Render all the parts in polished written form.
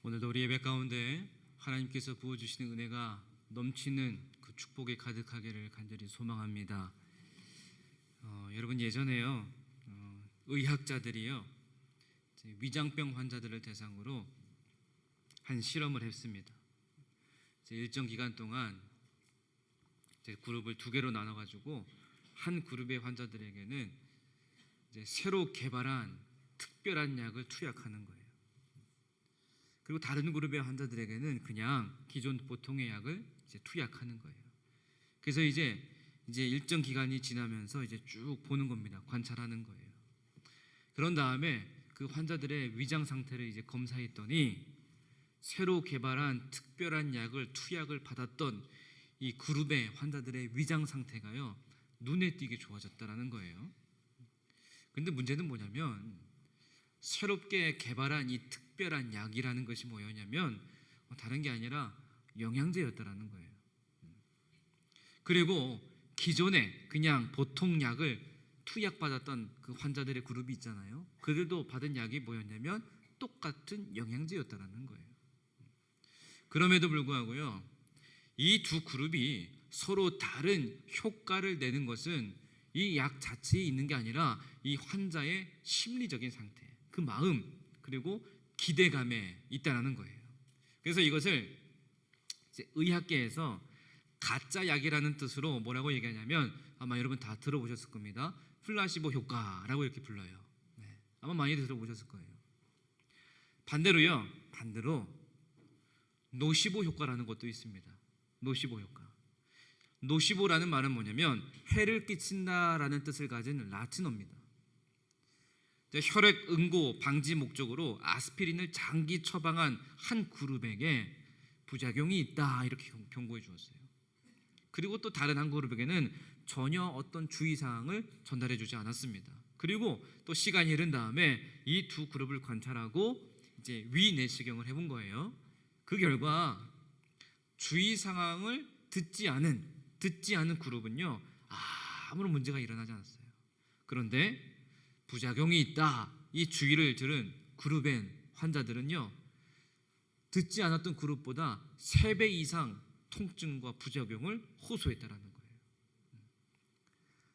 오늘도 우리 예배 가운데 하나님께서 부어주시는 은혜가 넘치는 그 축복이 가득하기를 간절히 소망합니다. 여러분 예전에요 의학자들이요 위장병 환자들을 대상으로 한 실험을 했습니다. 일정 기간 동안 그룹을 두 개로 나눠가지고 한 그룹의 환자들에게는 새로 개발한 특별한 약을 투약하는 거예요. 그리고 다른 그룹의 환자들에게는 그냥 기존 보통의 약을 투약하는 거예요. 그래서 이제 일정 기간이 지나면서 쭉 보는 겁니다. 관찰하는 거예요. 그런 다음에 그 환자들의 위장 상태를 검사했더니 새로 개발한 특별한 약을 투약을 받았던 이 그룹의 환자들의 위장 상태가요 눈에 띄게 좋아졌다라는 거예요. 그런데 문제는 뭐냐면 새롭게 개발한 이 특별한 약이라는 것이 뭐였냐면 다른 게 아니라 영양제였다라는 거예요. 그리고 기존에 그냥 보통 약을 투약받았던 그 환자들의 그룹이 있잖아요. 그들도 받은 약이 뭐였냐면 똑같은 영양제였다라는 거예요. 그럼에도 불구하고요 이 두 그룹이 서로 다른 효과를 내는 것은 이 약 자체에 있는 게 아니라 이 환자의 심리적인 상태, 그 마음 그리고 기대감에 있다라는 거예요. 그래서 이것을 의학계에서 가짜 약이라는 뜻으로 뭐라고 얘기하냐면 아마 여러분 다 들어보셨을 겁니다. 플라시보 효과라고 이렇게 불러요. 아마 많이 들어보셨을 거예요. 반대로 노시보 효과라는 것도 있습니다. 노시보 효과. 노시보라는 말은 뭐냐면 해를 끼친다라는 뜻을 가진 라틴어입니다. 혈액 응고 방지 목적으로 아스피린을 장기 처방한 한 그룹에게 부작용이 있다 이렇게 경고해 주었어요. 그리고 또 다른 한 그룹에게는 전혀 어떤 주의사항을 전달해 주지 않았습니다. 그리고 또 시간이 흐른 다음에 이 두 그룹을 관찰하고 위내시경을 해본 거예요. 그 결과 주의사항을 듣지 않은 그룹은요 아무런 문제가 일어나지 않았어요. 그런데 부작용이 있다 이 주의를 들은 그룹의 환자들은요 듣지 않았던 그룹보다 3배 이상 통증과 부작용을 호소했다라는 거예요.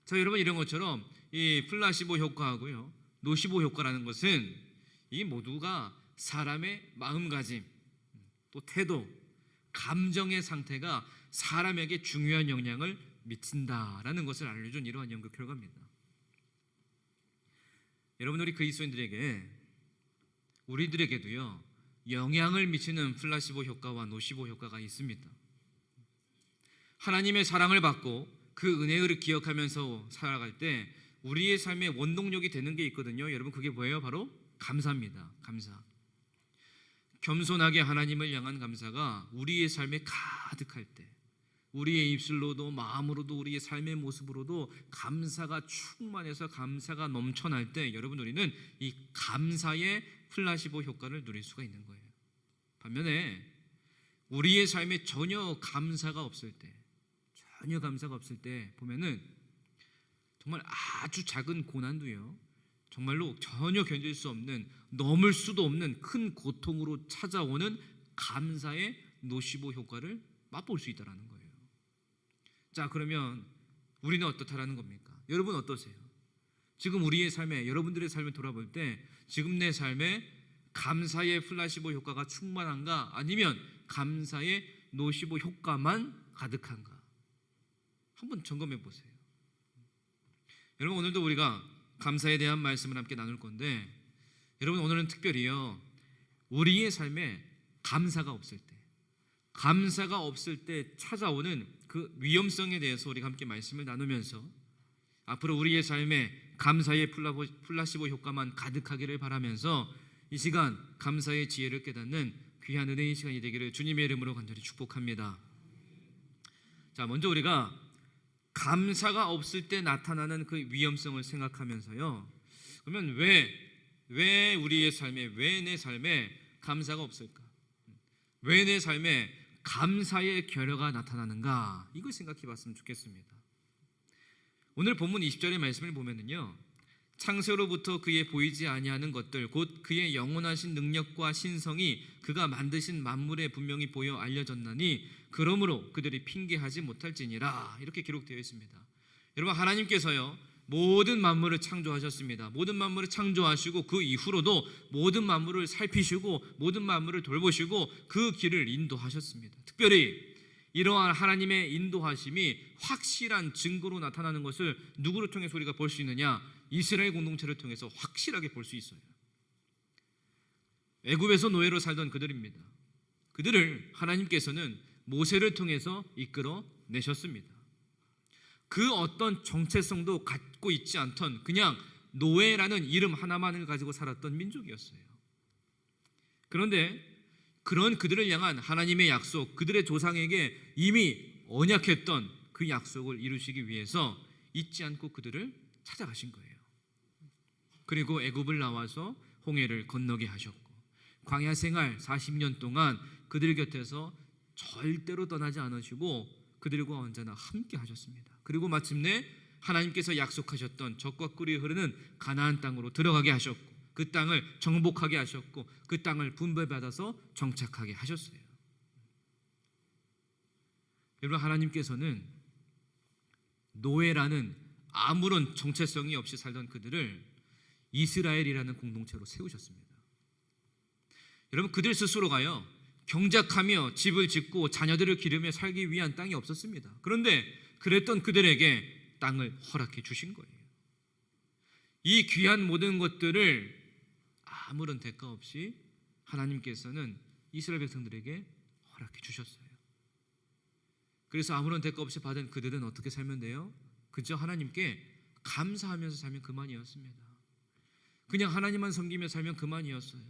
자, 여러분 이런 것처럼 이 플라시보 효과하고요 노시보 효과라는 것은 이 모두가 사람의 마음가짐 또 태도 감정의 상태가 사람에게 중요한 영향을 미친다라는 것을 알려준 이러한 연구 결과입니다. 여러분 우리 우리들에게도요 영향을 미치는 플라시보 효과와 노시보 효과가 있습니다. 하나님의 사랑을 받고 그 은혜를 기억하면서 살아갈 때 우리의 삶의 원동력이 되는 게 있거든요. 여러분 그게 뭐예요? 바로 감사입니다. 감사. 겸손하게 하나님을 향한 감사가 우리의 삶에 가득할 때 우리의 입술로도 마음으로도 우리의 삶의 모습으로도 감사가 충만해서 감사가 넘쳐날 때 여러분 우리는 이 감사의 플라시보 효과를 누릴 수가 있는 거예요. 반면에 우리의 삶에 전혀 감사가 없을 때 보면은 정말 아주 작은 고난도요 정말로 전혀 견딜 수 없는 넘을 수도 없는 큰 고통으로 찾아오는 감사의 노시보 효과를 맛볼 수 있다는 거예요. 자, 그러면 우리는 어떻다라는 겁니까? 여러분 어떠세요? 지금 우리의 삶에 여러분들의 삶을 돌아볼 때 지금 내 삶에 감사의 플라시보 효과가 충만한가 아니면 감사의 노시보 효과만 가득한가? 한번 점검해 보세요. 여러분 오늘도 우리가 감사에 대한 말씀을 함께 나눌 건데 여러분 오늘은 특별히요 우리의 삶에 감사가 없을 때 찾아오는 그 위험성에 대해서 우리가 함께 말씀을 나누면서 앞으로 우리의 삶에 감사의 플라시보 효과만 가득하기를 바라면서 이 시간 감사의 지혜를 깨닫는 귀한 은혜의 시간이 되기를 주님의 이름으로 간절히 축복합니다. 자, 먼저 우리가 감사가 없을 때 나타나는 그 위험성을 생각하면서요 그러면 왜 우리의 삶에 왜 내 삶에 감사가 없을까? 왜 내 삶에 감사의 결여가 나타나는가? 이걸 생각해 봤으면 좋겠습니다. 오늘 본문 20절의 말씀을 보면은요 창세로부터 그의 보이지 아니하는 것들 곧 그의 영원하신 능력과 신성이 그가 만드신 만물에 분명히 보여 알려졌나니 그러므로 그들이 핑계하지 못할지니라. 이렇게 기록되어 있습니다. 여러분, 하나님께서요 모든 만물을 창조하셨습니다. 모든 만물을 창조하시고 그 이후로도 모든 만물을 살피시고 모든 만물을 돌보시고 그 길을 인도하셨습니다. 특별히 이러한 하나님의 인도하심이 확실한 증거로 나타나는 것을 누구를 통해서 우리가 볼 수 있느냐? 이스라엘 공동체를 통해서 확실하게 볼 수 있어요. 애굽에서 노예로 살던 그들입니다. 그들을 하나님께서는 모세를 통해서 이끌어 내셨습니다. 그 어떤 정체성도 갖고 있지 않던 그냥 노예라는 이름 하나만을 가지고 살았던 민족이었어요. 그런데 그런 그들을 향한 하나님의 약속, 그들의 조상에게 이미 언약했던 그 약속을 이루시기 위해서 잊지 않고 그들을 찾아가신 거예요. 그리고 애굽을 나와서 홍해를 건너게 하셨고 광야 생활 40년 동안 그들 곁에서 절대로 떠나지 않으시고 그들과 언제나 함께 하셨습니다. 그리고 마침내 하나님께서 약속하셨던 젖과 꿀이 흐르는 가나안 땅으로 들어가게 하셨고 그 땅을 정복하게 하셨고 그 땅을 분배받아서 정착하게 하셨어요. 여러분, 하나님께서는 노예라는 아무런 정체성이 없이 살던 그들을 이스라엘이라는 공동체로 세우셨습니다. 여러분, 그들 스스로가요 경작하며 집을 짓고 자녀들을 기르며 살기 위한 땅이 없었습니다. 그런데 그랬던 그들에게 땅을 허락해 주신 거예요. 이 귀한 모든 것들을 아무런 대가 없이 하나님께서는 이스라엘 백성들에게 허락해 주셨어요. 그래서 아무런 대가 없이 받은 그들은 어떻게 살면 돼요? 그저 하나님께 감사하면서 살면 그만이었습니다. 그냥 하나님만 섬기며 살면 그만이었어요.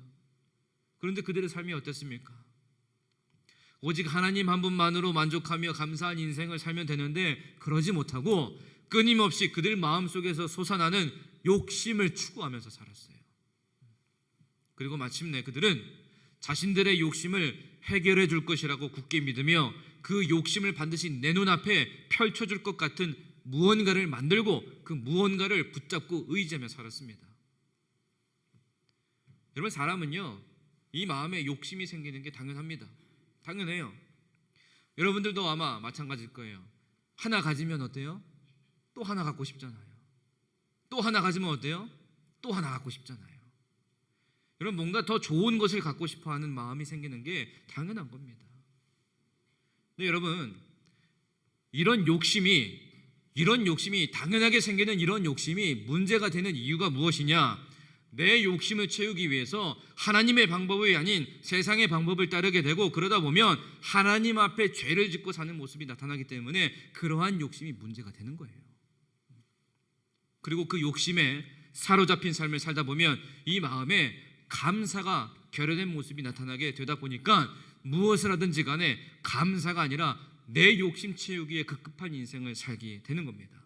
그런데 그들의 삶이 어땠습니까? 오직 하나님 한 분만으로 만족하며 감사한 인생을 살면 되는데 그러지 못하고 끊임없이 그들 마음속에서 솟아나는 욕심을 추구하면서 살았어요. 그리고 마침내 그들은 자신들의 욕심을 해결해 줄 것이라고 굳게 믿으며 그 욕심을 반드시 내 눈앞에 펼쳐줄 것 같은 무언가를 만들고 그 무언가를 붙잡고 의지하며 살았습니다. 여러분, 사람은요 이 마음에 욕심이 생기는 게 당연합니다. 당연해요. 여러분들도 아마 마찬가지일 거예요. 하나 가지면 어때요? 또 하나 갖고 싶잖아요. 또 하나 가지면 어때요? 또 하나 갖고 싶잖아요. 여러분, 뭔가 더 좋은 것을 갖고 싶어하는 마음이 생기는 게 당연한 겁니다. 근데 여러분, 이런 욕심이 당연하게 생기는 이런 욕심이 문제가 되는 이유가 무엇이냐? 내 욕심을 채우기 위해서 하나님의 방법이 아닌 세상의 방법을 따르게 되고 그러다 보면 하나님 앞에 죄를 짓고 사는 모습이 나타나기 때문에 그러한 욕심이 문제가 되는 거예요. 그리고 그 욕심에 사로잡힌 삶을 살다 보면 이 마음에 감사가 결여된 모습이 나타나게 되다 보니까 무엇을 하든지 간에 감사가 아니라 내 욕심 채우기에 급급한 인생을 살게 되는 겁니다.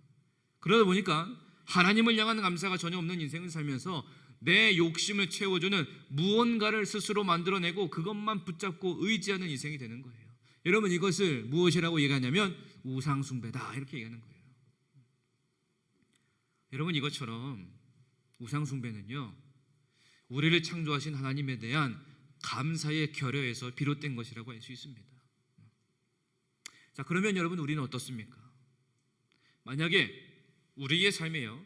그러다 보니까 하나님을 향한 감사가 전혀 없는 인생을 살면서 내 욕심을 채워주는 무언가를 스스로 만들어내고 그것만 붙잡고 의지하는 인생이 되는 거예요. 여러분, 이것을 무엇이라고 얘기하냐면 우상숭배다, 이렇게 얘기하는 거예요. 여러분, 이것처럼 우상숭배는요 우리를 창조하신 하나님에 대한 감사의 결여에서 비롯된 것이라고 할 수 있습니다. 자, 그러면 여러분, 우리는 어떻습니까? 만약에 우리의 삶에요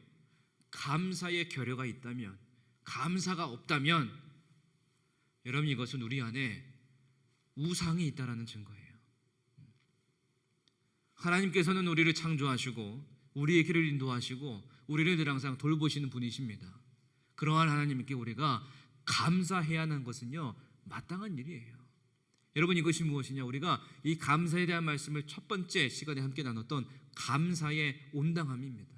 감사의 결여가 있다면, 감사가 없다면 여러분, 이것은 우리 안에 우상이 있다라는 증거예요. 하나님께서는 우리를 창조하시고 우리의 길을 인도하시고 우리를 늘 항상 돌보시는 분이십니다. 그러한 하나님께 우리가 감사해야 하는 것은요 마땅한 일이에요. 여러분, 이것이 무엇이냐? 우리가 이 감사에 대한 말씀을 첫 번째 시간에 함께 나눴던 감사의 온당함입니다.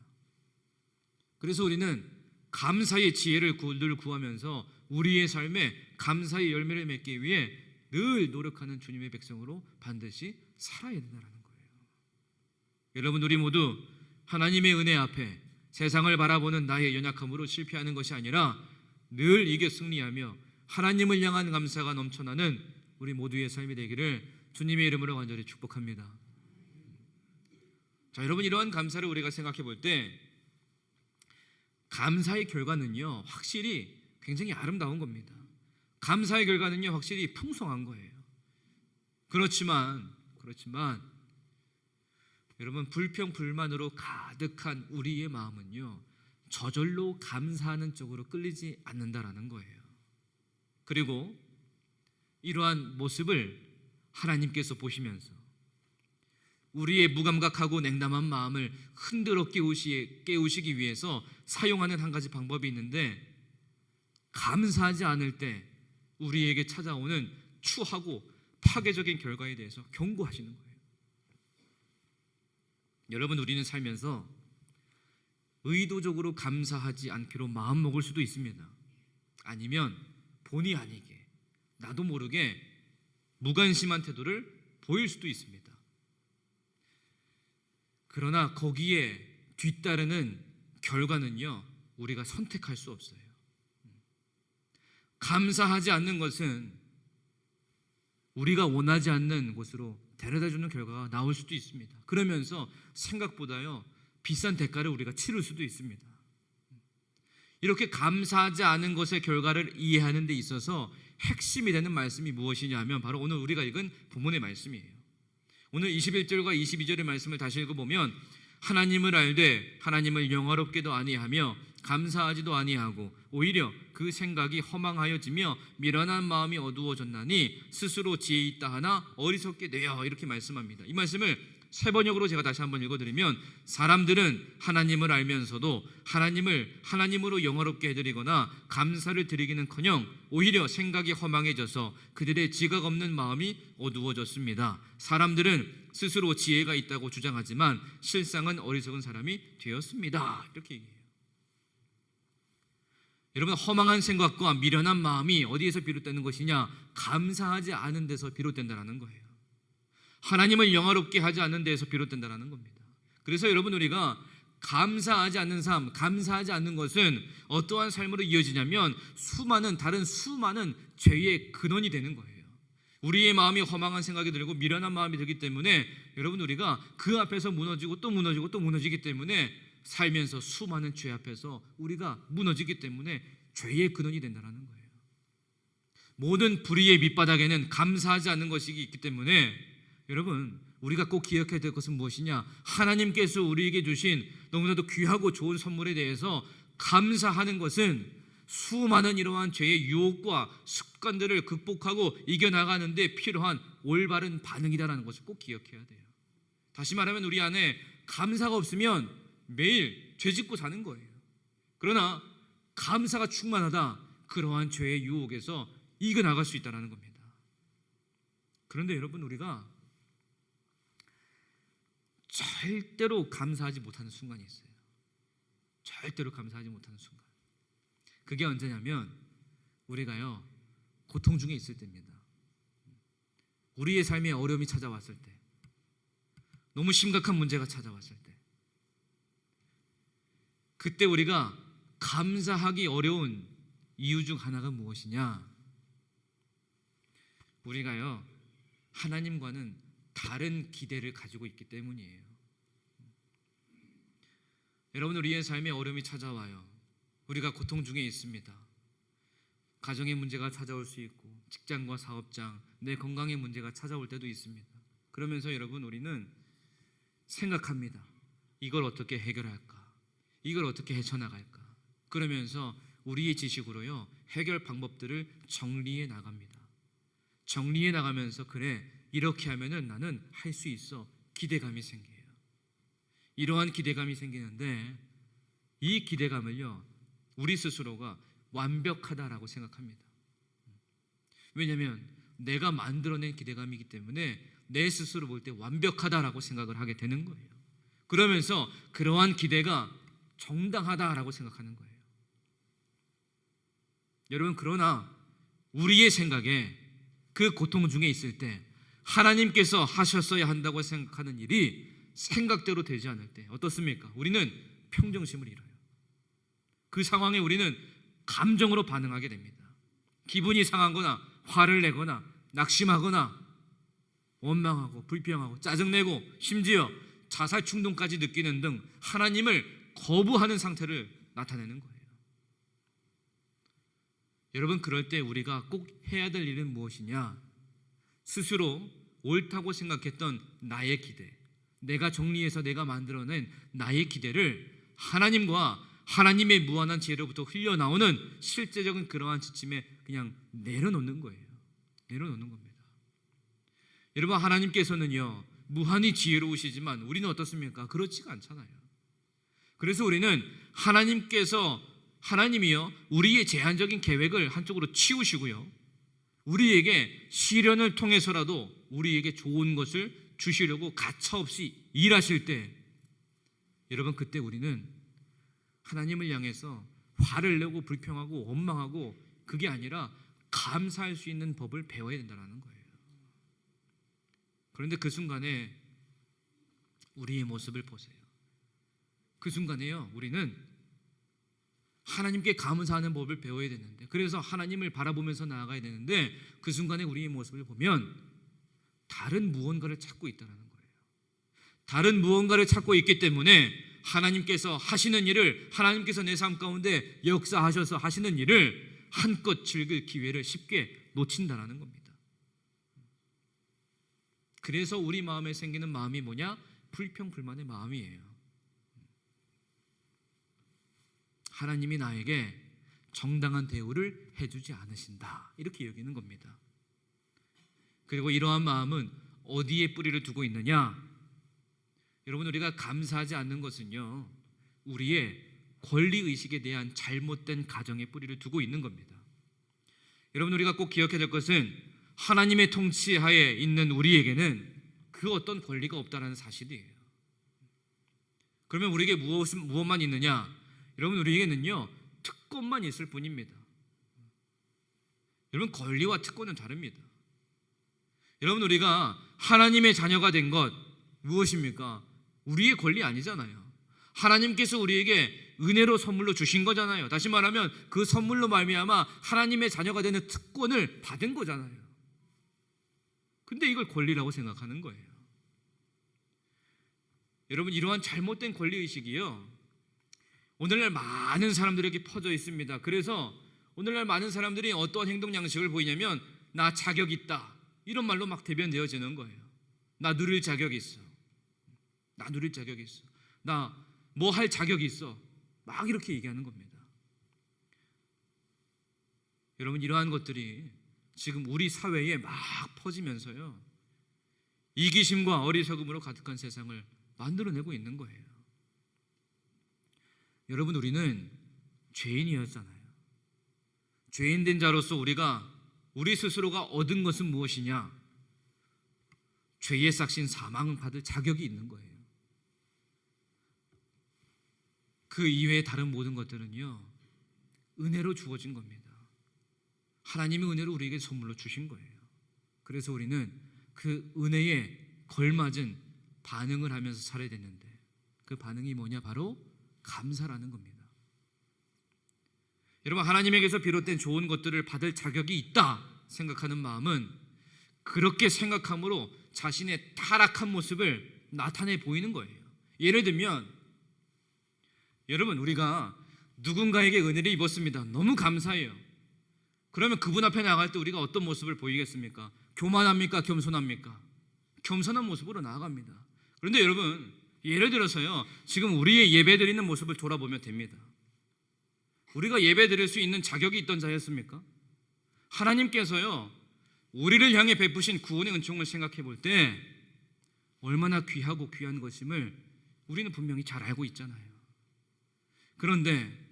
그래서 우리는 감사의 지혜를 늘 구하면서 우리의 삶에 감사의 열매를 맺기 위해 늘 노력하는 주님의 백성으로 반드시 살아야 된다는 거예요. 여러분, 우리 모두 하나님의 은혜 앞에 세상을 바라보는 나의 연약함으로 실패하는 것이 아니라 늘 이겨 승리하며 하나님을 향한 감사가 넘쳐나는 우리 모두의 삶이 되기를 주님의 이름으로 간절히 축복합니다. 자, 여러분, 이러한 감사를 우리가 생각해 볼 때 감사의 결과는요, 확실히 굉장히 아름다운 겁니다. 감사의 결과는요, 확실히 풍성한 거예요. 그렇지만 여러분, 불평 불만으로 가득한 우리의 마음은요, 저절로 감사하는 쪽으로 끌리지 않는다라는 거예요. 그리고 이러한 모습을 하나님께서 보시면서 우리의 무감각하고 냉담한 마음을 흔들어 깨우시기 위해서 사용하는 한 가지 방법이 있는데, 감사하지 않을 때 우리에게 찾아오는 추하고 파괴적인 결과에 대해서 경고하시는 거예요. 여러분, 우리는 살면서 의도적으로 감사하지 않기로 마음먹을 수도 있습니다. 아니면 본의 아니게 나도 모르게 무관심한 태도를 보일 수도 있습니다. 그러나 거기에 뒤따르는 결과는요, 우리가 선택할 수 없어요. 감사하지 않는 것은 우리가 원하지 않는 곳으로 데려다주는 결과가 나올 수도 있습니다. 그러면서 생각보다요, 비싼 대가를 우리가 치를 수도 있습니다. 이렇게 감사하지 않은 것의 결과를 이해하는 데 있어서 핵심이 되는 말씀이 무엇이냐면 바로 오늘 우리가 읽은 본문의 말씀이에요. 오늘 21절과 22절의 말씀을 다시 읽어보면, 하나님을 알되 하나님을 영화롭게도 아니하며 감사하지도 아니하고 오히려 그 생각이 허망하여지며 미련한 마음이 어두워졌나니 스스로 지혜 있다 하나 어리석게 되어, 이렇게 말씀합니다. 이 말씀을 세 번역으로 제가 다시 한번 읽어드리면, 사람들은 하나님을 알면서도 하나님으로 영화롭게 해드리거나 감사를 드리기는커녕 오히려 생각이 허망해져서 그들의 지각 없는 마음이 어두워졌습니다. 사람들은 스스로 지혜가 있다고 주장하지만 실상은 어리석은 사람이 되었습니다. 이렇게 얘기해요. 여러분, 허망한 생각과 미련한 마음이 어디에서 비롯되는 것이냐? 감사하지 않은 데서 비롯된다는 거예요. 하나님을 영화롭게 하지 않는 데에서 비롯된다는 겁니다. 그래서 여러분, 우리가 감사하지 않는 삶, 감사하지 않는 것은 어떠한 삶으로 이어지냐면 다른 수많은 죄의 근원이 되는 거예요. 우리의 마음이 허망한 생각이 들고 미련한 마음이 들기 때문에 여러분, 우리가 그 앞에서 무너지고 또 무너지고 또 무너지기 때문에 살면서 수많은 죄 앞에서 우리가 무너지기 때문에 죄의 근원이 된다는 거예요. 모든 불의의 밑바닥에는 감사하지 않는 것이 있기 때문에 여러분, 우리가 꼭 기억해야 될 것은 무엇이냐? 하나님께서 우리에게 주신 너무나도 귀하고 좋은 선물에 대해서 감사하는 것은 수많은 이러한 죄의 유혹과 습관들을 극복하고 이겨나가는 데 필요한 올바른 반응이다라는 것을 꼭 기억해야 돼요. 다시 말하면 우리 안에 감사가 없으면 매일 죄짓고 사는 거예요. 그러나 감사가 충만하다, 그러한 죄의 유혹에서 이겨나갈 수 있다는 겁니다. 그런데 여러분, 우리가 절대로 감사하지 못하는 순간이 있어요. 절대로 감사하지 못하는 순간. 그게 언제냐면 우리가요, 고통 중에 있을 때입니다. 우리의 삶에 어려움이 찾아왔을 때, 너무 심각한 문제가 찾아왔을 때, 그때 우리가 감사하기 어려운 이유 중 하나가 무엇이냐? 우리가요, 하나님과는 다른 기대를 가지고 있기 때문이에요. 여러분, 우리의 삶에 어려움이 찾아와요. 우리가 고통 중에 있습니다. 가정의 문제가 찾아올 수 있고, 직장과 사업장, 내 건강의 문제가 찾아올 때도 있습니다. 그러면서 여러분, 우리는 생각합니다. 이걸 어떻게 해결할까? 이걸 어떻게 헤쳐나갈까? 그러면서 우리의 지식으로요, 해결 방법들을 정리해 나갑니다. 정리해 나가면서 그래, 이렇게 하면은 나는 할 수 있어, 기대감이 생겨요. 이러한 기대감이 생기는데 이 기대감을요, 우리 스스로가 완벽하다라고 생각합니다. 왜냐하면 내가 만들어낸 기대감이기 때문에 내 스스로 볼 때 완벽하다라고 생각을 하게 되는 거예요. 그러면서 그러한 기대가 정당하다라고 생각하는 거예요. 여러분, 그러나 우리의 생각에 그 고통 중에 있을 때 하나님께서 하셨어야 한다고 생각하는 일이 생각대로 되지 않을 때 어떻습니까? 우리는 평정심을 잃어요. 그 상황에 우리는 감정으로 반응하게 됩니다. 기분이 상하거나 화를 내거나 낙심하거나 원망하고 불평하고 짜증내고 심지어 자살 충동까지 느끼는 등 하나님을 거부하는 상태를 나타내는 거예요. 여러분, 그럴 때 우리가 꼭 해야 될 일은 무엇이냐? 스스로 옳다고 생각했던 나의 기대, 내가 정리해서 내가 만들어낸 나의 기대를 하나님과 하나님의 무한한 지혜로부터 흘려나오는 실제적인 그러한 지침에 그냥 내려놓는 거예요. 내려놓는 겁니다. 여러분, 하나님께서는요 무한히 지혜로우시지만 우리는 어떻습니까? 그렇지가 않잖아요. 그래서 우리는 하나님이요 우리의 제한적인 계획을 한쪽으로 치우시고요, 우리에게 시련을 통해서라도 우리에게 좋은 것을 주시려고 가차없이 일하실 때, 여러분, 그때 우리는 하나님을 향해서 화를 내고 불평하고 원망하고 그게 아니라 감사할 수 있는 법을 배워야 된다는 거예요. 그런데 그 순간에 우리의 모습을 보세요. 그 순간에요 우리는 하나님께 감사하는 법을 배워야 되는데, 그래서 하나님을 바라보면서 나아가야 되는데, 그 순간에 우리의 모습을 보면 다른 무언가를 찾고 있다는 거예요. 다른 무언가를 찾고 있기 때문에 하나님께서 하시는 일을, 하나님께서 내 삶 가운데 역사하셔서 하시는 일을 한껏 즐길 기회를 쉽게 놓친다는 겁니다. 그래서 우리 마음에 생기는 마음이 뭐냐? 불평불만의 마음이에요. 하나님이 나에게 정당한 대우를 해주지 않으신다, 이렇게 여기는 겁니다. 그리고 이러한 마음은 어디에 뿌리를 두고 있느냐? 여러분, 우리가 감사하지 않는 것은요 우리의 권리의식에 대한 잘못된 가정에 뿌리를 두고 있는 겁니다. 여러분, 우리가 꼭 기억해야 될 것은 하나님의 통치하에 있는 우리에게는 그 어떤 권리가 없다는 사실이에요. 그러면 우리에게 무엇만 있느냐? 여러분, 우리에게는요 특권만 있을 뿐입니다. 여러분, 권리와 특권은 다릅니다. 여러분, 우리가 하나님의 자녀가 된 것 무엇입니까? 우리의 권리 아니잖아요. 하나님께서 우리에게 은혜로 선물로 주신 거잖아요. 다시 말하면 그 선물로 말미암아 하나님의 자녀가 되는 특권을 받은 거잖아요. 근데 이걸 권리라고 생각하는 거예요. 여러분, 이러한 잘못된 권리의식이요 오늘날 많은 사람들에게 퍼져 있습니다. 그래서 오늘날 많은 사람들이 어떠한 행동 양식을 보이냐면 나 자격 있다, 이런 말로 막 대변되어지는 거예요. 나 누릴 자격이 있어, 나 누릴 자격이 있어, 나 뭐 할 자격이 있어, 막 이렇게 얘기하는 겁니다. 여러분, 이러한 것들이 지금 우리 사회에 막 퍼지면서요 이기심과 어리석음으로 가득한 세상을 만들어내고 있는 거예요. 여러분, 우리는 죄인이었잖아요. 죄인된 자로서 우리 스스로가 얻은 것은 무엇이냐? 죄의 삭신 사망을 받을 자격이 있는 거예요. 그 이외의 다른 모든 것들은요 은혜로 주어진 겁니다. 하나님의 은혜로 우리에게 선물로 주신 거예요. 그래서 우리는 그 은혜에 걸맞은 반응을 하면서 살아야 되는데, 그 반응이 뭐냐? 바로 감사라는 겁니다. 여러분, 하나님에게서 비롯된 좋은 것들을 받을 자격이 있다 생각하는 마음은 그렇게 생각함으로 자신의 타락한 모습을 나타내 보이는 거예요. 예를 들면, 여러분, 우리가 누군가에게 은혜를 입었습니다. 너무 감사해요. 그러면 그분 앞에 나갈 때 우리가 어떤 모습을 보이겠습니까? 교만합니까? 겸손합니까? 겸손한 모습으로 나아갑니다. 그런데 여러분, 예를 들어서요 지금 우리의 예배 드리는 모습을 돌아보면 됩니다. 우리가 예배 드릴 수 있는 자격이 있던 자였습니까? 하나님께서요 우리를 향해 베푸신 구원의 은총을 생각해 볼 때 얼마나 귀하고 귀한 것임을 우리는 분명히 잘 알고 있잖아요. 그런데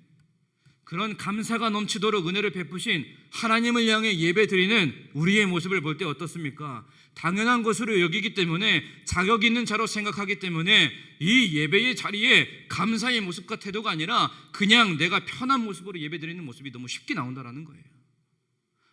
그런 감사가 넘치도록 은혜를 베푸신 하나님을 향해 예배 드리는 우리의 모습을 볼 때 어떻습니까? 당연한 것으로 여기기 때문에, 자격 있는 자로 생각하기 때문에 이 예배의 자리에 감사의 모습과 태도가 아니라 그냥 내가 편한 모습으로 예배 드리는 모습이 너무 쉽게 나온다는 거예요.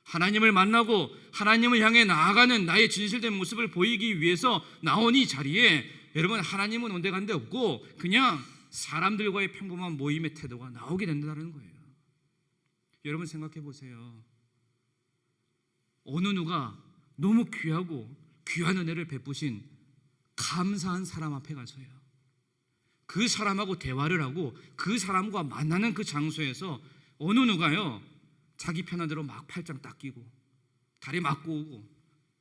하나님을 만나고 하나님을 향해 나아가는 나의 진실된 모습을 보이기 위해서 나온 이 자리에 여러분, 하나님은 온데간데 없고 그냥 사람들과의 평범한 모임의 태도가 나오게 된다는 거예요. 여러분, 생각해 보세요. 어느 누가 너무 귀하고 귀한 은혜를 베푸신 감사한 사람 앞에 가서요 그 사람하고 대화를 하고 그 사람과 만나는 그 장소에서 어느 누가요 자기 편한 대로 막 팔짱 딱 끼고 다리 맞고 오고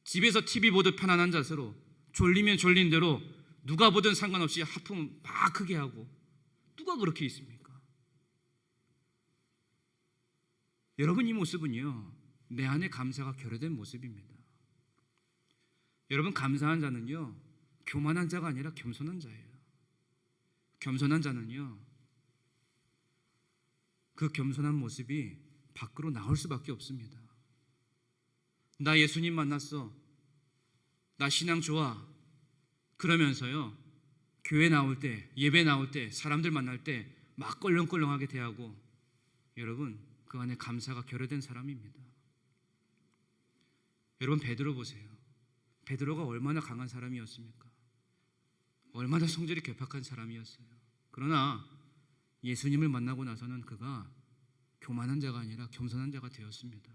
집에서 TV 보듯 편안한 자세로 졸리면 졸린 대로 누가 보든 상관없이 하품 막 크게 하고 누가 그렇게 있습니까? 여러분, 이 모습은요 내 안에 감사가 결여된 모습입니다. 여러분, 감사한 자는요 교만한 자가 아니라 겸손한 자예요. 겸손한 자는요 그 겸손한 모습이 밖으로 나올 수밖에 없습니다. 나 예수님 만났어, 나 신앙 좋아, 그러면서요 교회 나올 때, 예배 나올 때, 사람들 만날 때 막 껄렁껄렁하게 대하고, 여러분 그 안에 감사가 결여된 사람입니다. 여러분, 베드로 보세요. 베드로가 얼마나 강한 사람이었습니까? 얼마나 성질이 괴팍한 사람이었어요. 그러나 예수님을 만나고 나서는 그가 교만한 자가 아니라 겸손한 자가 되었습니다.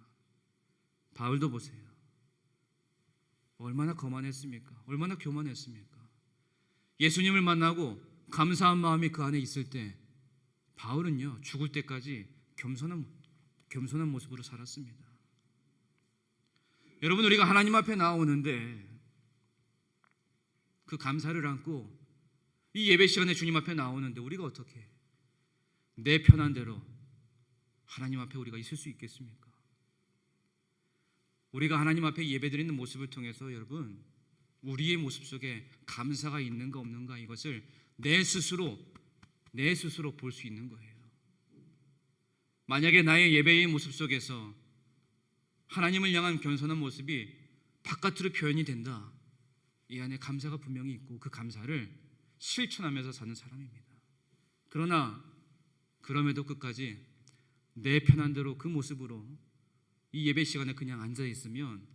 바울도 보세요. 얼마나 거만했습니까? 얼마나 교만했습니까? 예수님을 만나고 감사한 마음이 그 안에 있을 때 바울은요 죽을 때까지 겸손한 모습으로 살았습니다. 여러분, 우리가 하나님 앞에 나오는데 그 감사를 안고 이 예배 시간에 주님 앞에 나오는데 우리가 어떻게 내 편한 대로 하나님 앞에 우리가 있을 수 있겠습니까? 우리가 하나님 앞에 예배드리는 모습을 통해서 여러분 우리의 모습 속에 감사가 있는가 없는가, 이것을 내 스스로 볼 수 있는 거예요. 만약에 나의 예배의 모습 속에서 하나님을 향한 겸손한 모습이 바깥으로 표현이 된다, 이 안에 감사가 분명히 있고 그 감사를 실천하면서 사는 사람입니다. 그러나 그럼에도 끝까지 내 편한 대로 그 모습으로 이 예배 시간에 그냥 앉아 있으면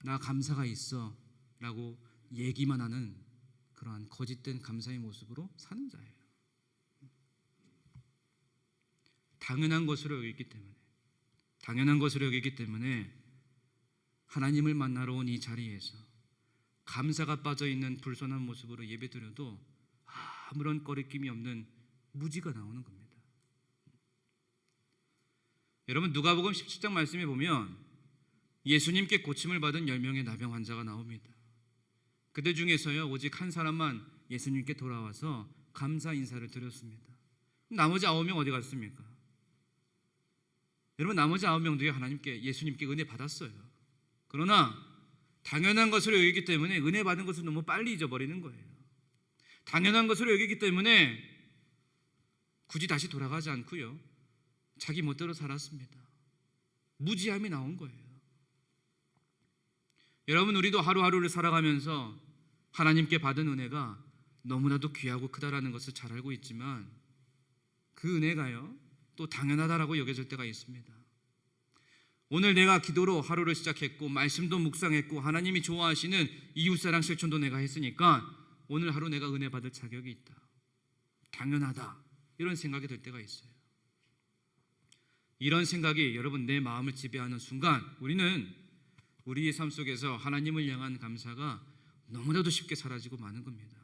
나 감사가 있어 라고 얘기만 하는 그러한 거짓된 감사의 모습으로 사는 자예요. 당연한 것으로 여기기 때문에 하나님을 만나러 온 이 자리에서 감사가 빠져있는 불손한 모습으로 예배드려도 아무런 거리낌이 없는 무지가 나오는 겁니다. 여러분, 누가복음 17장 말씀에 보면 예수님께 고침을 받은 10명의 나병 환자가 나옵니다. 그들 중에서요 오직 한 사람만 예수님께 돌아와서 감사 인사를 드렸습니다. 나머지 9명 어디 갔습니까? 여러분, 나머지 9명도요 예수님께 은혜 받았어요. 그러나 당연한 것으로 여기기 때문에 은혜 받은 것을 너무 빨리 잊어버리는 거예요. 당연한 것으로 여기기 때문에 굳이 다시 돌아가지 않고요 자기 멋대로 살았습니다. 무지함이 나온 거예요. 여러분, 우리도 하루하루를 살아가면서 하나님께 받은 은혜가 너무나도 귀하고 크다라는 것을 잘 알고 있지만 그 은혜가요 또 당연하다라고 여겨질 때가 있습니다. 오늘 내가 기도로 하루를 시작했고 말씀도 묵상했고 하나님이 좋아하시는 이웃사랑 실천도 내가 했으니까 오늘 하루 내가 은혜 받을 자격이 있다, 당연하다, 이런 생각이 들 때가 있어요. 이런 생각이 여러분 내 마음을 지배하는 순간 우리는 우리의 삶 속에서 하나님을 향한 감사가 너무나도 쉽게 사라지고 마는 겁니다.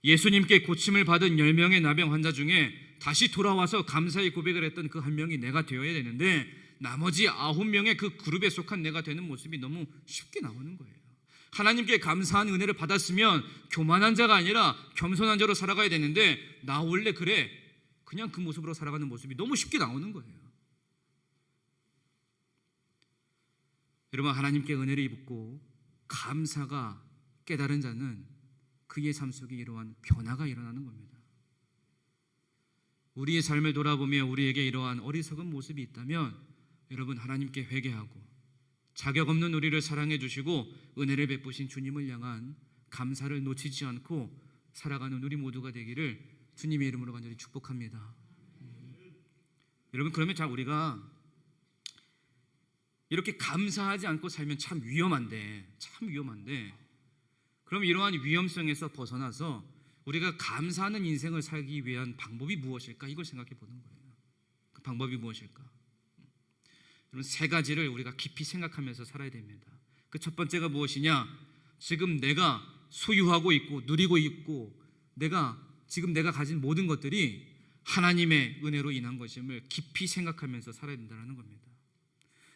예수님께 고침을 받은 10명의 나병 환자 중에 다시 돌아와서 감사의 고백을 했던 그 한 명이 내가 되어야 되는데 나머지 9명의 그 그룹에 속한 내가 되는 모습이 너무 쉽게 나오는 거예요. 하나님께 감사한 은혜를 받았으면 교만한 자가 아니라 겸손한 자로 살아가야 되는데 나 원래 그래, 그냥 그 모습으로 살아가는 모습이 너무 쉽게 나오는 거예요. 여러분, 하나님께 은혜를 입고 감사가 깨달은 자는 그의 삶 속에 이러한 변화가 일어나는 겁니다. 우리의 삶을 돌아보며 우리에게 이러한 어리석은 모습이 있다면 여러분, 하나님께 회개하고 자격 없는 우리를 사랑해 주시고 은혜를 베푸신 주님을 향한 감사를 놓치지 않고 살아가는 우리 모두가 되기를 주님의 이름으로 간절히 축복합니다. 여러분, 그러면 우리가 이렇게 감사하지 않고 살면 참 위험한데 그럼 이러한 위험성에서 벗어나서 우리가 감사하는 인생을 살기 위한 방법이 무엇일까? 이걸 생각해 보는 거예요. 그 방법이 무엇일까? 여러분, 3가지를 우리가 깊이 생각하면서 살아야 됩니다. 그 첫 번째가 무엇이냐? 지금 내가 소유하고 있고 누리고 있고 지금 내가 가진 모든 것들이 하나님의 은혜로 인한 것임을 깊이 생각하면서 살아야 된다는 겁니다.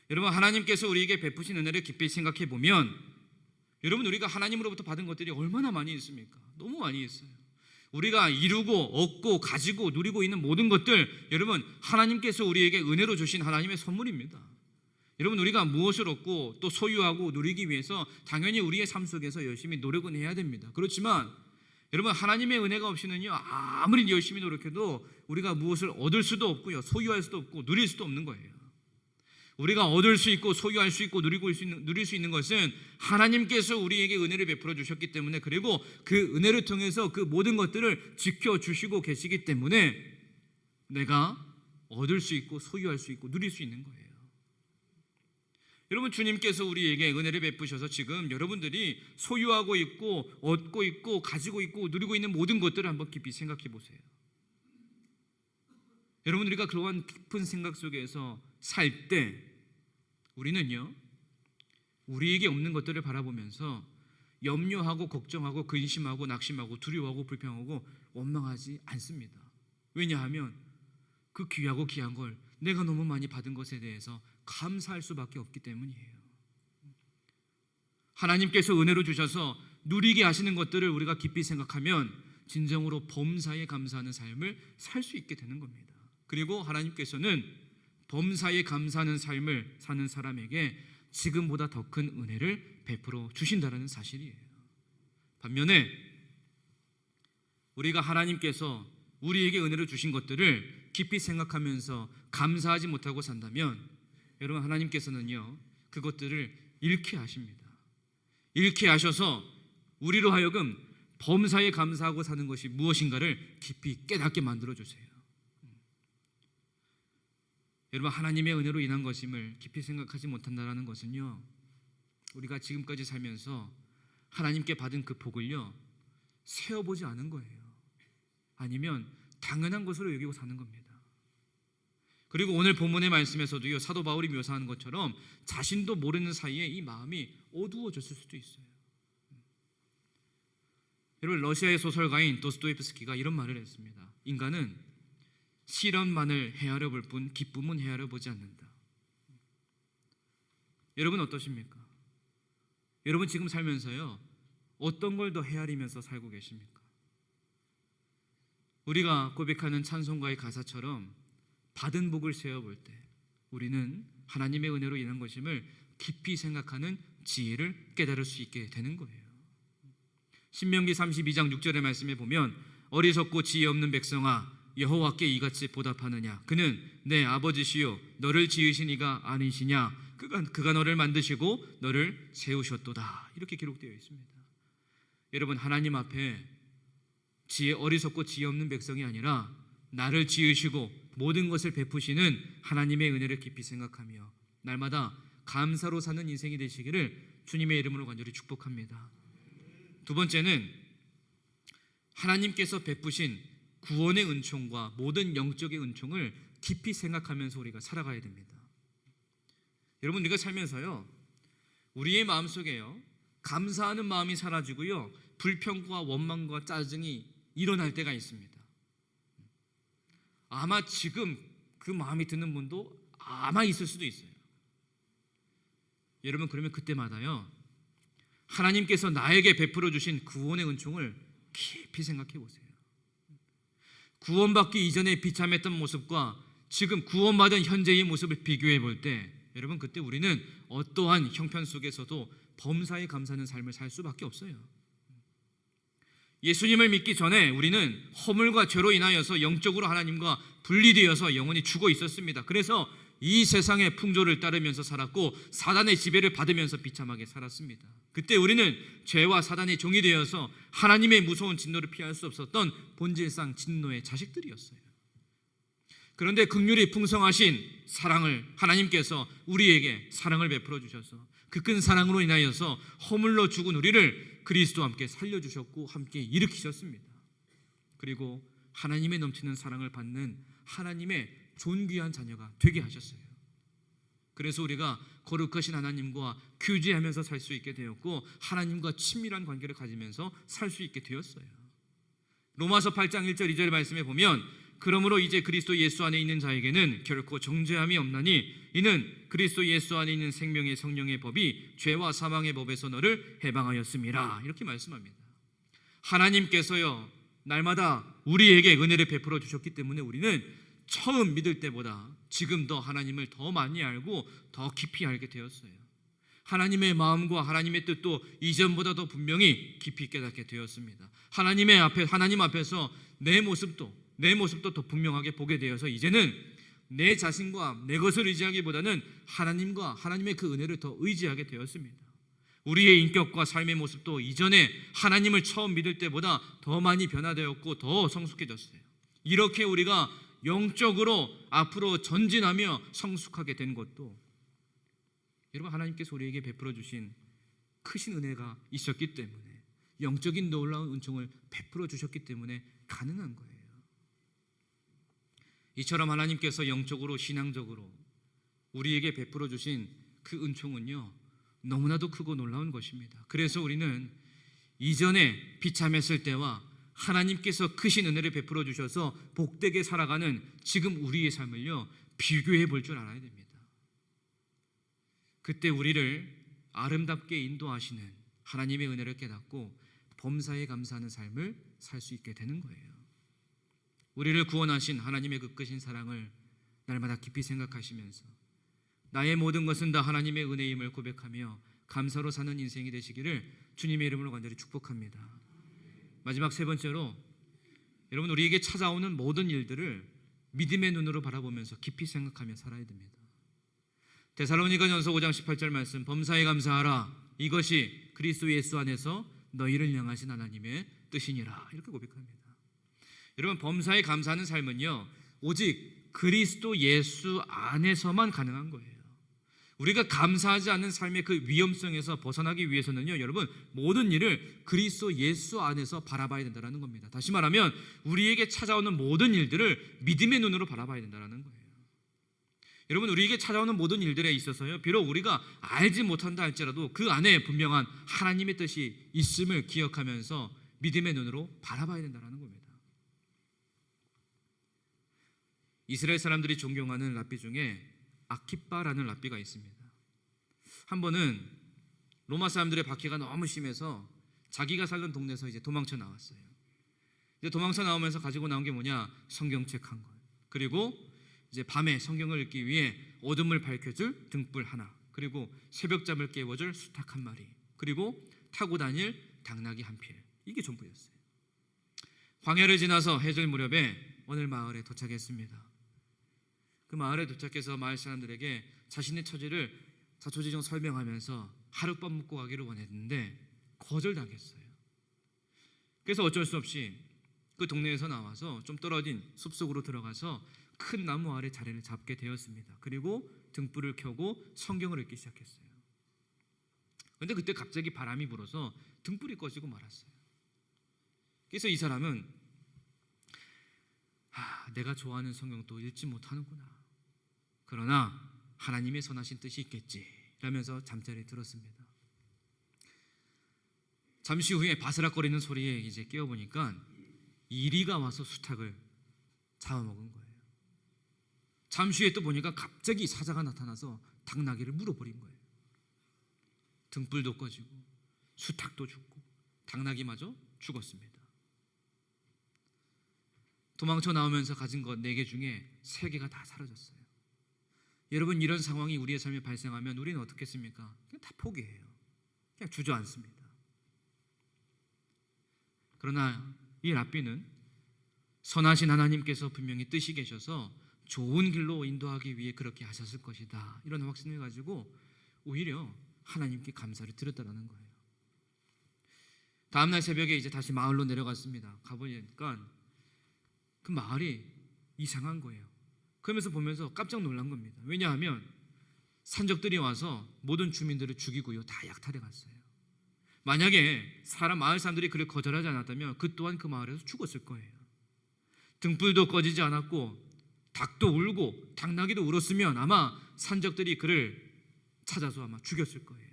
여러분, 하나님께서 우리에게 베푸신 은혜를 깊이 생각해 보면 여러분, 우리가 하나님으로부터 받은 것들이 얼마나 많이 있습니까? 너무 많이 있어요. 우리가 이루고 얻고 가지고 누리고 있는 모든 것들, 여러분, 하나님께서 우리에게 은혜로 주신 하나님의 선물입니다. 여러분, 우리가 무엇을 얻고 또 소유하고 누리기 위해서 당연히 우리의 삶 속에서 열심히 노력은 해야 됩니다. 그렇지만 여러분, 하나님의 은혜가 없이는요, 아무리 열심히 노력해도 우리가 무엇을 얻을 수도 없고요, 소유할 수도 없고 누릴 수도 없는 거예요. 우리가 얻을 수 있고 소유할 수 있고 누릴 수 있는 것은 하나님께서 우리에게 은혜를 베풀어 주셨기 때문에, 그리고 그 은혜를 통해서 그 모든 것들을 지켜주시고 계시기 때문에 내가 얻을 수 있고 소유할 수 있고 누릴 수 있는 거예요. 여러분, 주님께서 우리에게 은혜를 베푸셔서 지금 여러분들이 소유하고 있고 얻고 있고 가지고 있고 누리고 있는 모든 것들을 한번 깊이 생각해 보세요. 여러분, 우리가 그러한 깊은 생각 속에서 살 때 우리는요, 우리에게 없는 것들을 바라보면서 염려하고 걱정하고 근심하고 낙심하고 두려워하고 불평하고 원망하지 않습니다. 왜냐하면 그 귀하고 귀한 걸 내가 너무 많이 받은 것에 대해서 감사할 수밖에 없기 때문이에요. 하나님께서 은혜로 주셔서 누리게 하시는 것들을 우리가 깊이 생각하면 진정으로 범사에 감사하는 삶을 살 수 있게 되는 겁니다. 그리고 하나님께서는 범사에 감사하는 삶을 사는 사람에게 지금보다 더 큰 은혜를 베풀어 주신다는 사실이에요. 반면에 우리가 하나님께서 우리에게 은혜를 주신 것들을 깊이 생각하면서 감사하지 못하고 산다면 여러분, 하나님께서는요, 그것들을 잃게 하십니다. 잃게 하셔서 우리로 하여금 범사에 감사하고 사는 것이 무엇인가를 깊이 깨닫게 만들어 주세요. 여러분, 하나님의 은혜로 인한 것임을 깊이 생각하지 못한다는 것은요, 우리가 지금까지 살면서 하나님께 받은 그 복을요, 세어보지 않은 거예요. 아니면 당연한 것으로 여기고 사는 겁니다. 그리고 오늘 본문의 말씀에서도요, 사도 바울이 묘사하는 것처럼 자신도 모르는 사이에 이 마음이 어두워졌을 수도 있어요. 여러분, 러시아의 소설가인 도스토옙스키가 이런 말을 했습니다. 인간은 실험만을 헤아려 볼 뿐 기쁨은 헤아려 보지 않는다. 여러분, 어떠십니까? 여러분, 지금 살면서요, 어떤 걸 더 헤아리면서 살고 계십니까? 우리가 고백하는 찬송가의 가사처럼 받은 복을 세어볼 때 우리는 하나님의 은혜로 인한 것임을 깊이 생각하는 지혜를 깨달을 수 있게 되는 거예요. 신명기 32장 6절의 말씀에 보면 어리석고 지혜 없는 백성아, 여호와께 이같이 보답하느냐? 그는 내 아버지시요 너를 지으신 이가 아니시냐? 그가 너를 만드시고 너를 세우셨도다. 이렇게 기록되어 있습니다. 여러분, 하나님 앞에 어리석고 지혜 없는 백성이 아니라 나를 지으시고 모든 것을 베푸시는 하나님의 은혜를 깊이 생각하며 날마다 감사로 사는 인생이 되시기를 주님의 이름으로 간절히 축복합니다. 두 번째는 하나님께서 베푸신 구원의 은총과 모든 영적의 은총을 깊이 생각하면서 우리가 살아가야 됩니다. 여러분, 우리가 살면서요, 우리의 마음속에요, 감사하는 마음이 사라지고요, 불평과 원망과 짜증이 일어날 때가 있습니다. 아마 지금 그 마음이 드는 분도 아마 있을 수도 있어요. 여러분, 그러면 그때마다요, 하나님께서 나에게 베풀어 주신 구원의 은총을 깊이 생각해 보세요. 구원받기 이전에 비참했던 모습과 지금 구원받은 현재의 모습을 비교해 볼 때 여러분, 그때 우리는 어떠한 형편 속에서도 범사에 감사하는 삶을 살 수밖에 없어요. 예수님을 믿기 전에 우리는 허물과 죄로 인하여서 영적으로 하나님과 분리되어서 영원히 죽어 있었습니다. 그래서 이 세상의 풍조를 따르면서 살았고 사단의 지배를 받으면서 비참하게 살았습니다. 그때 우리는 죄와 사단의 종이 되어서 하나님의 무서운 진노를 피할 수 없었던 본질상 진노의 자식들이었어요. 그런데 긍휼이 풍성하신 사랑을 하나님께서 우리에게 사랑을 베풀어 주셔서 그 큰 사랑으로 인하여서 허물로 죽은 우리를 그리스도와 함께 살려주셨고 함께 일으키셨습니다. 그리고 하나님의 넘치는 사랑을 받는 하나님의 존귀한 자녀가 되게 하셨어요. 그래서 우리가 거룩하신 하나님과 교제하면서 살 수 있게 되었고 하나님과 친밀한 관계를 가지면서 살 수 있게 되었어요. 로마서 8장 1절 2절 말씀에 보면 그러므로 이제 그리스도 예수 안에 있는 자에게는 결코 정죄함이 없나니 이는 그리스도 예수 안에 있는 생명의 성령의 법이 죄와 사망의 법에서 너를 해방하였음이라. 이렇게 말씀합니다. 하나님께서요 날마다 우리에게 은혜를 베풀어 주셨기 때문에 우리는 처음 믿을 때보다 지금 더 하나님을 더 많이 알고 더 깊이 알게 되었어요. 하나님의 마음과 하나님의 뜻도 이전보다 더 분명히 깊이 깨닫게 되었습니다. 하나님 앞에서 내 모습도 더 분명하게 보게 되어서 이제는 내 자신과 내 것을 의지하기보다는 하나님과 하나님의 그 은혜를 더 의지하게 되었습니다. 우리의 인격과 삶의 모습도 이전에 하나님을 처음 믿을 때보다 더 많이 변화되었고 더 성숙해졌어요. 이렇게 우리가 영적으로 앞으로 전진하며 성숙하게 된 것도 여러분 하나님께서 우리에게 베풀어 주신 크신 은혜가 있었기 때문에, 영적인 놀라운 은총을 베풀어 주셨기 때문에 가능한 거예요. 이처럼 하나님께서 영적으로 신앙적으로 우리에게 베풀어 주신 그 은총은요 너무나도 크고 놀라운 것입니다. 그래서 우리는 이전에 비참했을 때와 하나님께서 크신 은혜를 베풀어 주셔서 복되게 살아가는 지금 우리의 삶을요 비교해 볼 줄 알아야 됩니다. 그때 우리를 아름답게 인도하시는 하나님의 은혜를 깨닫고 범사에 감사하는 삶을 살 수 있게 되는 거예요. 우리를 구원하신 하나님의 그 크신 사랑을 날마다 깊이 생각하시면서 나의 모든 것은 다 하나님의 은혜임을 고백하며 감사로 사는 인생이 되시기를 주님의 이름으로 간절히 축복합니다. 마지막 세 번째로 여러분 우리에게 찾아오는 모든 일들을 믿음의 눈으로 바라보면서 깊이 생각하며 살아야 됩니다. 데살로니가전서 5장 18절 말씀, 범사에 감사하라 이것이 그리스도 예수 안에서 너희를 향하신 하나님의 뜻이니라. 이렇게 고백합니다. 여러분 범사에 감사하는 삶은요 오직 그리스도 예수 안에서만 가능한 거예요. 우리가 감사하지 않는 삶의 그 위험성에서 벗어나기 위해서는요 여러분 모든 일을 그리스도 예수 안에서 바라봐야 된다는 겁니다. 다시 말하면 우리에게 찾아오는 모든 일들을 믿음의 눈으로 바라봐야 된다는 거예요. 여러분 우리에게 찾아오는 모든 일들에 있어서요 비록 우리가 알지 못한다 할지라도 그 안에 분명한 하나님의 뜻이 있음을 기억하면서 믿음의 눈으로 바라봐야 된다는 겁니다. 이스라엘 사람들이 존경하는 랍비 중에 아키빠라는 랍비가 있습니다. 한 번은 로마 사람들의 박해가 너무 심해서 자기가 살던 동네에서 이제 도망쳐 나왔어요. 이제 도망쳐 나오면서 가지고 나온 게 뭐냐? 성경책 한 권. 그리고 이제 밤에 성경을 읽기 위해 어둠을 밝혀줄 등불 하나. 그리고 새벽잠을 깨워줄 수탉 한 마리. 그리고 타고 다닐 당나귀 한 필. 이게 전부였어요. 광야를 지나서 해질 무렵에 어느 마을에 도착했습니다. 그 마을에 도착해서 마을 사람들에게 자신의 처지를 자초지종 설명하면서 하룻밤 묵고 가기를 원했는데 거절당했어요. 그래서 어쩔 수 없이 그 동네에서 나와서 좀 떨어진 숲속으로 들어가서 큰 나무 아래 자리를 잡게 되었습니다. 그리고 등불을 켜고 성경을 읽기 시작했어요. 그런데 그때 갑자기 바람이 불어서 등불이 꺼지고 말았어요. 그래서 이 사람은 내가 좋아하는 성경도 읽지 못하는구나. 그러나 하나님의 선하신 뜻이 있겠지 라면서 잠자리에 들었습니다. 잠시 후에 바스락거리는 소리에 이제 깨어보니까 이리가 와서 수탉을 잡아먹은 거예요. 잠시 후에 또 보니까 갑자기 사자가 나타나서 당나귀를 물어버린 거예요. 등불도 꺼지고 수탉도 죽고 당나귀마저 죽었습니다. 도망쳐 나오면서 가진 것 4개 중에 3개가 다 사라졌어요. 여러분 이런 상황이 우리의 삶에 발생하면 우리는 어떻게 했습니까? 그냥 다 포기해요. 그냥 주저앉습니다. 그러나 이 랍비는 선하신 하나님께서 분명히 뜻이 계셔서 좋은 길로 인도하기 위해 그렇게 하셨을 것이다. 이런 확신을 가지고 오히려 하나님께 감사를 드렸다는 거예요. 다음날 새벽에 이제 다시 마을로 내려갔습니다. 가보니까 그 마을이 이상한 거예요. 그러면서 보면서 깜짝 놀란 겁니다. 왜냐하면 산적들이 와서 모든 주민들을 죽이고요 다 약탈해 갔어요. 만약에 마을 사람들이 그를 거절하지 않았다면 그 또한 그 마을에서 죽었을 거예요. 등불도 꺼지지 않았고 닭도 울고 당나귀도 울었으면 아마 산적들이 그를 찾아서 아마 죽였을 거예요.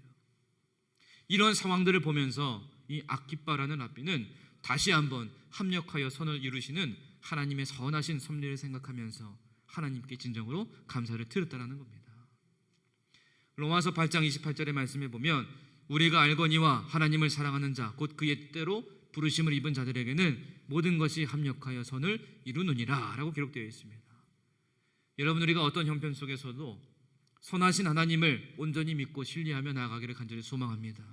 이런 상황들을 보면서 이 아키빠라는 랍비는 다시 한번 합력하여 선을 이루시는 하나님의 선하신 섭리를 생각하면서 하나님께 진정으로 감사를 드렸다는 겁니다. 로마서 8장 28절의 말씀에 보면 우리가 알거니와 하나님을 사랑하는 자 곧 그의 뜻대로 부르심을 입은 자들에게는 모든 것이 합력하여 선을 이루느니라 라고 기록되어 있습니다. 여러분, 우리가 어떤 형편 속에서도 선하신 하나님을 온전히 믿고 신뢰하며 나아가기를 간절히 소망합니다.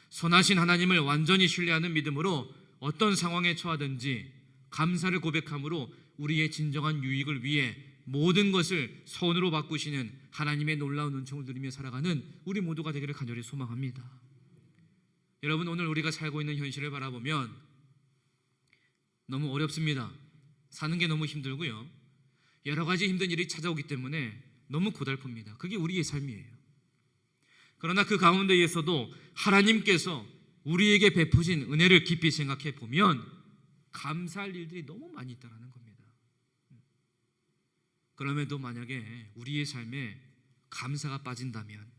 선하신 하나님을 완전히 신뢰하는 믿음으로 어떤 상황에 처하든지 감사를 고백함으로 우리의 진정한 유익을 위해 모든 것을 선으로 바꾸시는 하나님의 놀라운 은총을 누리며 살아가는 우리 모두가 되기를 간절히 소망합니다. 여러분, 오늘 우리가 살고 있는 현실을 바라보면 너무 어렵습니다. 사는 게 너무 힘들고요, 여러 가지 힘든 일이 찾아오기 때문에 너무 고달픕니다. 그게 우리의 삶이에요. 그러나 그 가운데에서도 하나님께서 우리에게 베푸신 은혜를 깊이 생각해 보면 감사할 일들이 너무 많이 있다는 겁니다. 그럼에도 만약에 우리의 삶에 감사가 빠진다면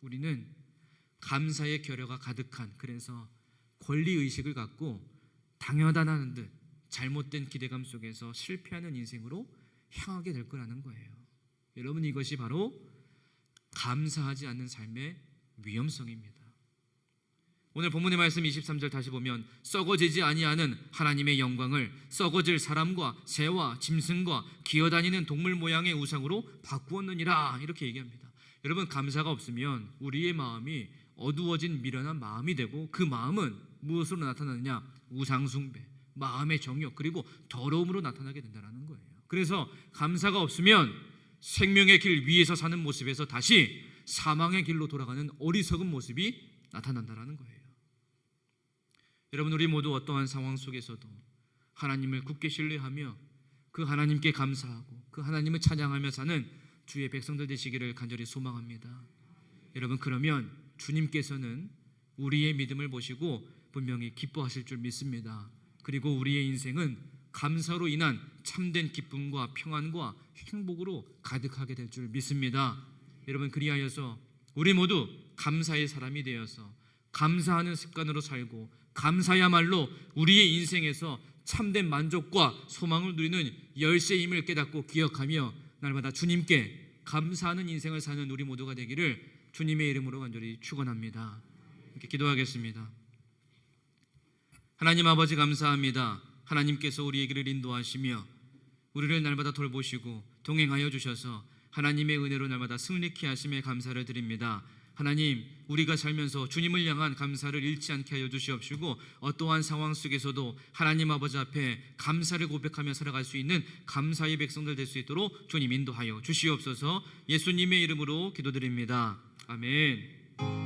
우리는 감사의 결여가 가득한, 그래서 권리의식을 갖고 당연하다는 듯 잘못된 기대감 속에서 실패하는 인생으로 향하게 될 거라는 거예요. 여러분, 이것이 바로 감사하지 않는 삶의 위험성입니다. 오늘 본문의 말씀 23절 다시 보면 썩어지지 아니하는 하나님의 영광을 썩어질 사람과 새와 짐승과 기어다니는 동물 모양의 우상으로 바꾸었느니라 이렇게 얘기합니다. 여러분, 감사가 없으면 우리의 마음이 어두워진 미련한 마음이 되고 그 마음은 무엇으로 나타나느냐? 우상숭배, 마음의 정욕, 그리고 더러움으로 나타나게 된다는 거예요. 그래서 감사가 없으면 생명의 길 위에서 사는 모습에서 다시 사망의 길로 돌아가는 어리석은 모습이 나타난다는 거예요. 여러분, 우리 모두 어떠한 상황 속에서도 하나님을 굳게 신뢰하며 그 하나님께 감사하고 그 하나님을 찬양하며 사는 주의 백성들 되시기를 간절히 소망합니다. 여러분, 그러면 주님께서는 우리의 믿음을 보시고 분명히 기뻐하실 줄 믿습니다. 그리고 우리의 인생은 감사로 인한 참된 기쁨과 평안과 행복으로 가득하게 될 줄 믿습니다. 여러분, 그리하여서 우리 모두 감사의 사람이 되어서 감사하는 습관으로 살고 감사야말로 우리의 인생에서 참된 만족과 소망을 누리는 열쇠임을 깨닫고 기억하며 날마다 주님께 감사하는 인생을 사는 우리 모두가 되기를 주님의 이름으로 간절히 축원합니다. 이렇게 기도하겠습니다. 하나님 아버지, 감사합니다. 하나님께서 우리의 길을 인도하시며 우리를 날마다 돌보시고 동행하여 주셔서 하나님의 은혜로 날마다 승리케 하심에 감사를 드립니다. 하나님, 우리가 살면서 주님을 향한 감사를 잃지 않게 하여 주시옵시고 어떠한 상황 속에서도 하나님 아버지 앞에 감사를 고백하며 살아갈 수 있는 감사의 백성들 될 수 있도록 주님 인도하여 주시옵소서. 예수님의 이름으로 기도드립니다. 아멘.